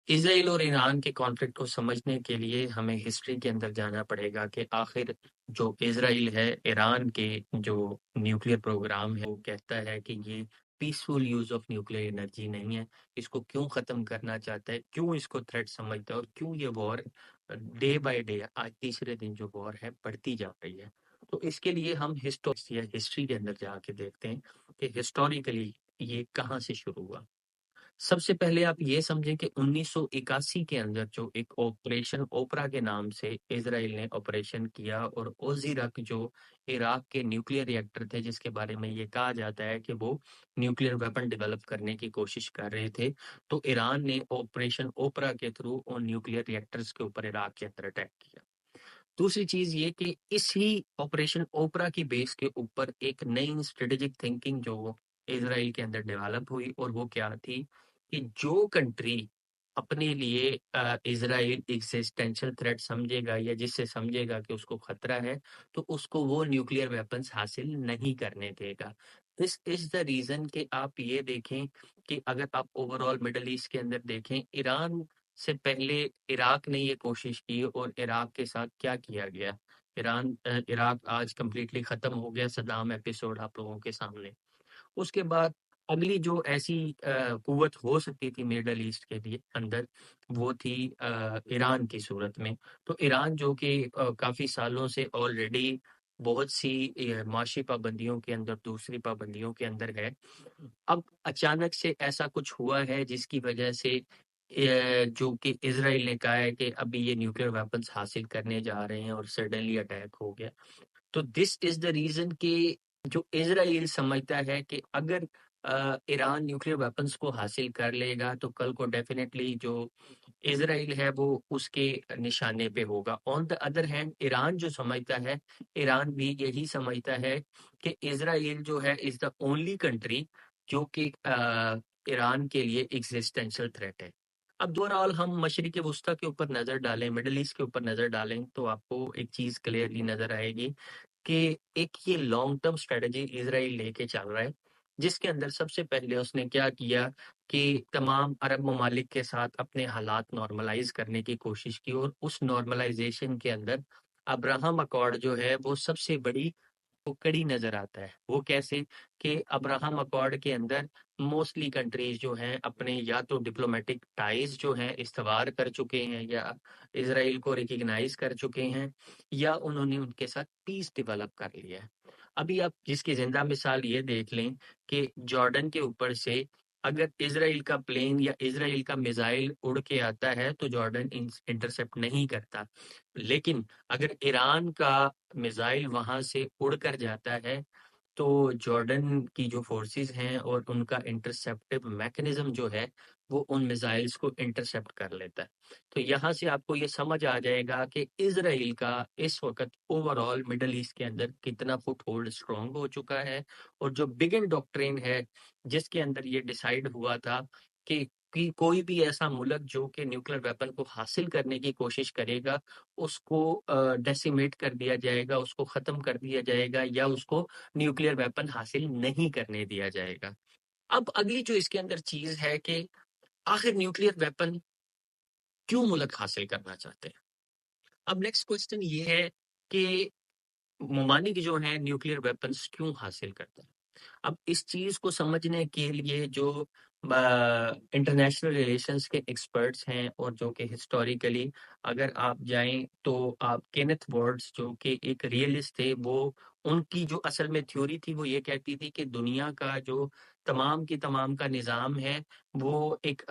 Israel और Iran के conflict को समझने के लिए हमें हिस्ट्री के अंदर जाना पड़ेगा कि आखिर जो इसराइल है, ईरान के जो न्यूक्लियर प्रोग्राम है, वो कहता है कि ये peaceful use of nuclear energy नहीं है। इसको क्यों खत्म करना चाहता है, क्यों इसको थ्रेट समझता है और क्यों ये वॉर डे बाय डे, आज तीसरे दिन जो वॉर है बढ़ती जा रही है। तो इसके लिए हम हिस्ट्री के अंदर जाके देखते हैं कि हिस्टोरिकली ये कहाँ से शुरू हुआ। सबसे पहले आप ये समझें कि 1981 के अंदर जो एक ऑपरेशन ओपरा के नाम से इजराइल ने ऑपरेशन किया, और ओजीरक जो इराक के न्यूक्लियर रिएक्टर थे, जिसके बारे में ये कहा जाता है कि वो न्यूक्लियर वेपन डेवलप करने की कोशिश कर रहे थे, तो ईरान ने ऑपरेशन ओपरा के थ्रू उन न्यूक्लियर रिएक्टर्स के ऊपर इराक के अंदर अटैक किया। दूसरी चीज ये कि इसी ऑपरेशन ओपरा की बेस के ऊपर एक नई स्ट्रेटेजिक थिंकिंग जो इजराइल के अंदर डेवलप हुई, और वो क्या थी कि जो कंट्री अपने लिए इजराइल एग्जिस्टेंशियल थ्रेट समझेगा या जिससे समझेगा कि उसको खतरा है, तो उसको वो न्यूक्लियर वेपन्स हासिल नहीं करने देगा। दिस इज द रीजन कि आप ये देखें कि अगर आप ओवरऑल मिडल ईस्ट के अंदर देखें, ईरान से पहले इराक ने ये कोशिश की, और इराक के साथ क्या किया गया। इराक आज कंप्लीटली खत्म हो गया, सदाम एपिसोड आप लोगों के सामने। उसके बाद अगली जो ऐसी कुव्वत हो सकती थी मिडल ईस्ट के लिए अंदर, वो थी ईरान की सूरत में। तो ईरान जो कि काफी सालों से ऑलरेडी बहुत सी माशी पाबंदियों के अंदर, दूसरी पाबंदियों के अंदर है। अब अचानक से ऐसा कुछ हुआ है जिसकी वजह से जो कि इजराइल ने कहा है कि अभी ये न्यूक्लियर वेपन्स हासिल करने जा रहे हैं, और सडनली अटैक हो गया। तो दिस इज द रीजन कि जो इजराइल समझता है कि अगर ईरान न्यूक्लियर वेपन्स को हासिल कर लेगा, तो कल को डेफिनेटली जो इजराइल है वो उसके निशाने पे होगा। On the other hand Iran जो समझता है, ईरान भी यही समझता है कि इजराइल जो है इज द ओनली कंट्री जो कि ईरान के लिए एग्जिस्टेंशियल थ्रेट है। अब ओवरऑल हम मशरिक वस्ता के ऊपर नजर डालें, मिडिल ईस्ट के ऊपर नजर डालें, तो आपको एक चीज क्लियरली नजर आएगी कि एक ये लॉन्ग टर्म स्ट्रेटजी इजराइल लेके चल रहा है, जिसके अंदर सबसे पहले उसने क्या किया कि तमाम अरब ममालिक के साथ अपने हालात नॉर्मलाइज करने की कोशिश की, और उस नॉर्मलाइजेशन के अंदर अब्राहम अकॉर्ड जो है वो सबसे बड़ी वो कड़ी नजर आता है। वो कैसे कि अब्राहम अकॉर्ड के अंदर मोस्टली कंट्रीज जो हैं अपने या तो डिप्लोमेटिक टाइज जो हैं इस्तवार कर चुके हैं, या इसराइल को रिकग्नाइज कर चुके हैं, या उन्होंने उनके साथ पीस डेवलप कर लिया है। अभी आप जिसकी जिंदा मिसाल ये देख लें कि जॉर्डन के ऊपर से अगर इसराइल का प्लेन या इसराइल का मिसाइल उड़ के आता है, तो जॉर्डन इंटरसेप्ट नहीं करता। लेकिन अगर ईरान का मिसाइल वहां से उड़कर जाता है, तो जॉर्डन की जो फोर्सेस हैं और उनका इंटरसेप्टिव मैकेनिज्म जो है, वो उन मिसाइल्स को इंटरसेप्ट कर लेता है। तो यहाँ से आपको ये समझ आ जाएगा कि इजराइल का इस वक्त ओवरऑल मिडल ईस्ट के अंदर कितना फुट होल्ड स्ट्रांग हो चुका है, और जो बिगिन डॉक्ट्रिन है जिसके अंदर ये डिसाइड हुआ था कि कोई भी ऐसा मुल्क जो कि न्यूक्लियर वेपन को हासिल करने की कोशिश करेगा, उसको डेसिमेट कर दिया जाएगा, उसको खत्म कर दिया जाएगा, या उसको न्यूक्लियर वेपन हासिल नहीं करने दिया जाएगा। अब अगली जो इसके अंदर चीज है कि आखिर न्यूक्लियर वेपन क्यों मुल्क हासिल करना चाहते हैं। अब नेक्स्ट क्वेश्चन ये है कि ममालिक जो है न्यूक्लियर वेपन्स क्यों हासिल करते हैं। अब इस चीज को समझने के लिए जो इंटरनेशनल रिलेशंस के एक्सपर्ट्स हैं, और जो कि हिस्टोरिकली अगर आप जाएं तो आप केनेथ वर्ड्स जो कि एक रियलिस्ट थे, वो उनकी जो असल में थ्योरी थी वो ये कहती थी कि दुनिया का जो तमाम की तमाम का निज़ाम है, वो एक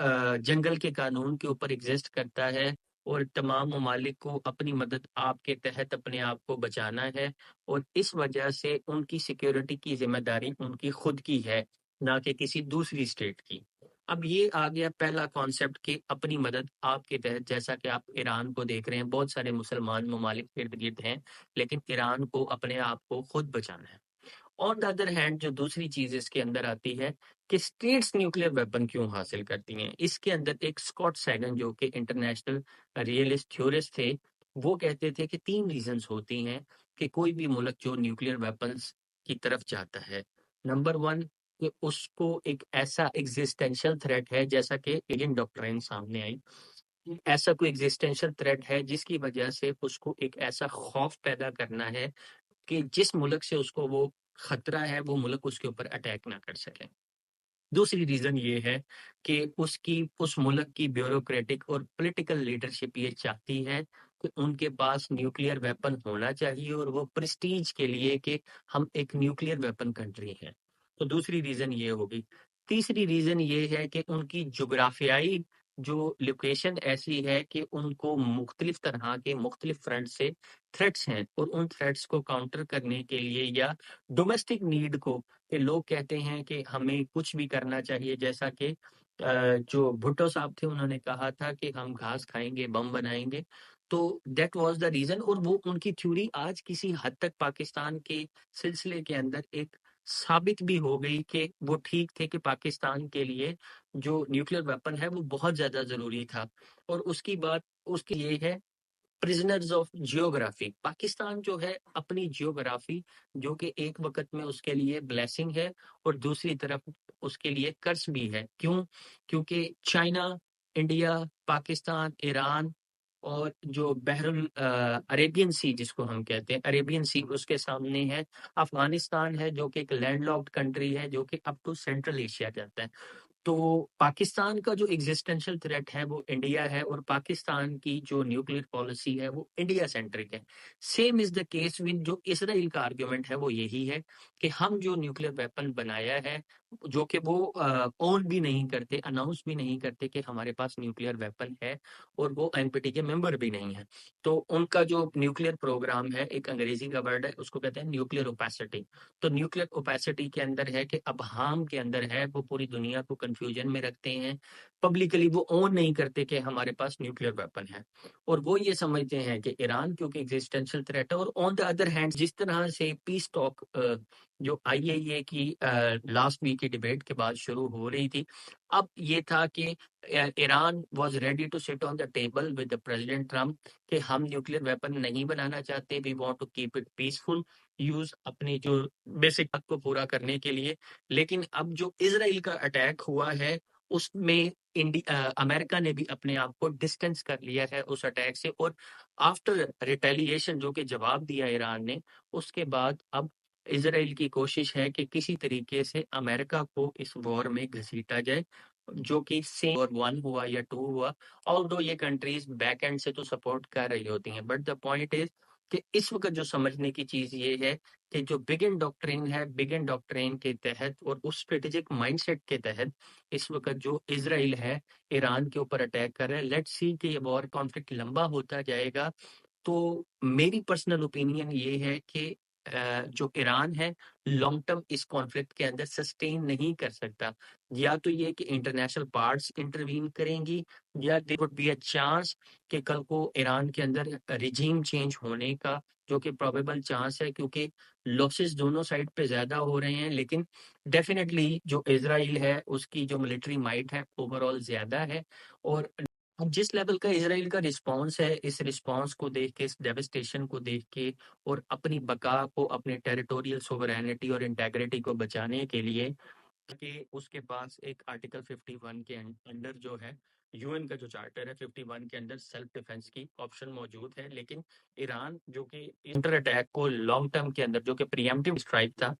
जंगल के कानून के ऊपर एग्जिस्ट करता है, और तमाम ममालिक को अपनी मदद आपके तहत अपने आप को बचाना है, और इस वजह से उनकी सिक्योरिटी की जिम्मेदारी उनकी खुद की है, ना कि किसी दूसरी स्टेट की। अब ये आ गया पहला कॉन्सेप्ट कि अपनी मदद आपके तहत, जैसा कि आप ईरान को देख रहे हैं, बहुत सारे मुसलमान ममालिक इर्द गिर्द हैं, लेकिन ईरान को अपने आप को खुद बचाना है। ऑन द अदर हैंड जो दूसरी चीज इसके अंदर आती है कि स्टेट्स न्यूक्लियर वेपन क्यों हासिल करती हैं। इसके अंदर एक स्कॉट सैगन जो कि इंटरनेशनल रियलिस्ट थ्योरिस्ट थे, वो कहते थे कि 3 रीजंस होती हैं कि कोई भी मुल्क जो न्यूक्लियर वेपन्स की तरफ जाता है। नंबर 1, कि उसको एक ऐसा एग्जिस्टेंशियल थ्रेट है, जैसा कि एजेंट डॉक्ट्रिन सामने आई, ऐसा कोई एग्जिस्टेंशियल थ्रेट है जिसकी वजह से उसको एक ऐसा खौफ पैदा करना है कि जिस मुल्क से उसको वो खतरा है, वो मुल्क उसके ऊपर अटैक ना कर सके। दूसरी रीजन ये है कि उसकी उस मुल्क की ब्यूरोक्रेटिक और पॉलिटिकल लीडरशिप ये चाहती है कि उनके पास न्यूक्लियर वेपन होना चाहिए, और वो प्रेस्टीज के लिए कि हम एक न्यूक्लियर वेपन कंट्री हैं। तो दूसरी रीजन ये होगी। तीसरी रीजन ये है कि उनकी जोग्राफियाई जो लोकेशन ऐसी है कि उनको मुख्तलिफ तरह के मुख्तलिफ फ्रंट से थ्रेट्स हैं, और उन थ्रेट्स को काउंटर करने के लिए या डोमेस्टिक नीड को, कि लोग कहते हैं कि हमें कुछ भी करना चाहिए, जैसा कि जो भुट्टो साहब थे उन्होंने कहा था कि हम घास खाएंगे, बम बनाएंगे। तो दैट वाज द रीजन, और वो उनकी थ्योरी आज किसी हद तक पाकिस्तान के सिलसिले के अंदर एक साबित भी हो गई कि वो ठीक थे, कि पाकिस्तान के लिए जो न्यूक्लियर वेपन है वो बहुत ज्यादा जरूरी था। और उसकी बात उसकी ये है, प्रिजनर्स ऑफ जियोग्राफी। पाकिस्तान जो है अपनी जियोग्राफी, जो कि एक वक्त में उसके लिए ब्लेसिंग है और दूसरी तरफ उसके लिए कर्स भी है। क्यों? क्योंकि चाइना, इंडिया, पाकिस्तान, ईरान और जो बहरुल अरेबियन सी जिसको हम कहते हैं, अरेबियन सी उसके सामने है। अफगानिस्तान है जो कि एक लैंडलॉक्ड कंट्री है, जो कि अप टू सेंट्रल एशिया जाता है। तो पाकिस्तान का जो एग्जिस्टेंशियल थ्रेट है वो इंडिया है, और पाकिस्तान की जो न्यूक्लियर पॉलिसी है वो इंडिया सेंट्रिक है। Same is the case with जो इसराइल का आर्गुमेंट है, वो यही है कि हम जो न्यूक्लियर वेपन बनाया है, जो कि वो ओन भी नहीं करते, अनाउंस भी नहीं करते कि हमारे पास न्यूक्लियर वेपन है, और वो एनपीटी के मेंबर भी नहीं है। तो उनका जो न्यूक्लियर प्रोग्राम है, एक अंग्रेजी का वर्ड है, उसको कहते हैं न्यूक्लियर ओपेसिटी। तो न्यूक्लियर ओपेसिटी के अंदर है कि अबहाम के अंदर है, वो पूरी दुनिया को कंफ्यूजन में रखते हैं। पब्लिकली वो ओन नहीं करते कि हमारे पास न्यूक्लियर वेपन है, और वो ये समझते हैं कि ईरान क्योंकि एग्जिस्टेंशियल थ्रेट है। और ऑन द अदर हैंड, जिस तरह से पीस टॉक जो आईएईए की लास्ट वीक की डिबेट के बाद शुरू हो रही थी, अब ये था कि Iran was ready to sit on the table with the president Trump कि हम न्यूक्लियर वेपन नहीं बनाना चाहते, we want to keep it peaceful use, अपनी जो बेसिक हक को पूरा करने के लिए। लेकिन अब जो इसराइल का अटैक हुआ है, उसमें अमेरिका ने भी अपने आप को डिस्टेंस कर लिया है उस अटैक से, और आफ्टर रिटेलिएशन जो कि जवाब दिया ईरान ने, उसके बाद अब इसराइल की कोशिश है कि किसी तरीके से अमेरिका को इस वॉर में घसीटा जाए, जो कि सेम वॉर 1 हुआ या 2 हुआ। ऑल्दो ये कंट्रीज बैक एंड से तो सपोर्ट कर रही होती हैं, बट द पॉइंट इज कि इस वक्त जो समझने की चीज ये है कि जो बिग एंड डॉक्ट्रिन है, बिग एंड डॉक्ट्रिन के तहत और उस स्ट्रेटेजिक माइंडसेट के तहत इस वक्त जो इसराइल है ईरान के ऊपर अटैक कर रहा है। लेट्स सी कि ये वॉर कॉन्फ्लिक्ट लंबा होता जाएगा। तो मेरी पर्सनल ओपिनियन ये है कि जो ईरान है लॉन्ग टर्म इस कॉन्फ्लिक्ट के अंदर सस्टेन नहीं कर सकता। या तो ये कि इंटरनेशनल पार्ट्स इंटरवीन करेंगी, या there would be a chance कि कल को ईरान के अंदर रिजीम चेंज होने का जो कि प्रोबेबल चांस है, क्योंकि लॉसेस दोनों साइड पे ज्यादा हो रहे हैं। लेकिन डेफिनेटली जो इसराइल है उसकी जो मिलिट्री माइट है ओवरऑल ज्यादा है। और अब जिस लेवल का इसराइल का रिस्पांस है, इस रिस्पांस को देख के, इस डेवस्टेशन को देख के, और अपनी बका को, अपने टेरिटोरियल सोवरेनिटी और इंटेग्रिटी को बचाने के लिए, कि उसके पास एक आर्टिकल 51 के अंडर जो है, यूएन का जो चार्टर है 51 के अंदर सेल्फ डिफेंस की ऑप्शन मौजूद है। लेकिन ईरान जो कि इंटर अटैक को लॉन्ग टर्म के अंदर, जो कि प्रीएम्प्टिव स्ट्राइक था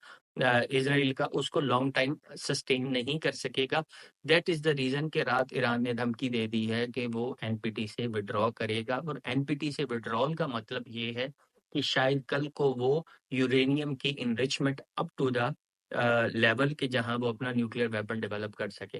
इसराइल का, उसको लॉन्ग टाइम सस्टेन नहीं कर सकेगा। दैट इज द रीजन कि रात ईरान ने धमकी दे दी है कि वो एनपीटी से विड्रॉ करेगा, और एनपीटी से विड्रॉल का मतलब ये है कि शायद कल को वो यूरेनियम की enrichment up to the level के जहां वो अपना न्यूक्लियर वेपन डेवलप कर सके।